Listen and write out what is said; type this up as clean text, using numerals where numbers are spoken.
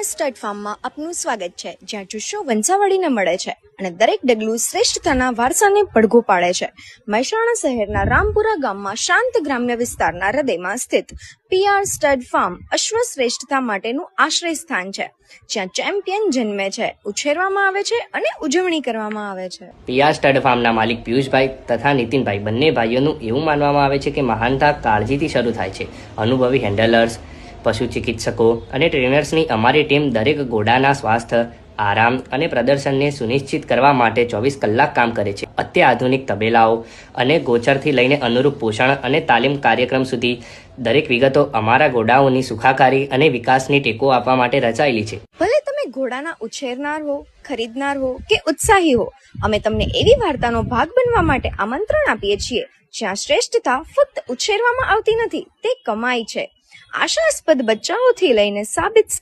PR stud ફાર્મમાં આપનું સ્વાગત છે, જ્યાં જુસ્સો વંશાવળીને મળે છે અને દરેક ડગલું શ્રેષ્ઠતાના વારસાને પડઘો પાડે છે. મહેસાણા શહેરના રામપુરા ગામમાં શાંત ગ્રામ્ય વિસ્તારના હૃદયમાં સ્થિત પીઆર સ્ટડ ફાર્મ અશ્વશ્રેષ્ઠતા માટેનું આશ્રય સ્થાન છે, જ્યાં ચેમ્પિયન જન્મે છે, ઉછેરવામાં આવે છે અને ઉજવણી કરવામાં આવે છે. પીઆર સ્ટડ ફાર્મના માલિક પિયુષભાઈ તથા નીતિનભાઈ બંને ભાઈઓનું એવું માનવામાં આવે છે કે મહાનતા કાળજીથી શરૂ થાય છે. અનુભવી હેન્ડલર્સ, પશુ ચિકિત્સકો અને ટ્રેનર્સની અમારી ટીમ દરેક ઘોડાના સ્વાસ્થ્ય, આરામ અને પ્રદર્શનને સુનિશ્ચિત કરવા માટે 24 કલાક કામ કરે છે. અત્યાધુનિક તબેલાઓ અને ગોચરથી લઈને અનુરૂપ પોષણ અને તાલીમ કાર્યક્રમ સુધી દરેક વિગતો અમારા ઘોડાઓની સુખાકારી અને વિકાસની ટેકો આપવા માટે રચાયેલી છે. ભલે તમે ઘોડાના ઉછેરનાર હો, ખરીદનાર હો કે ઉત્સાહી હો, અમે તમને એવી વાર્તાનો ભાગ બનવા માટે આમંત્રણ આપીએ છીએ જ્યાં શ્રેષ્ઠતા ફક્ત ઉછેરવામાં આવતી નથી, તે કમાઈ છે. આશાસ્પદ બચ્ચાઓથી લઈને સાબિત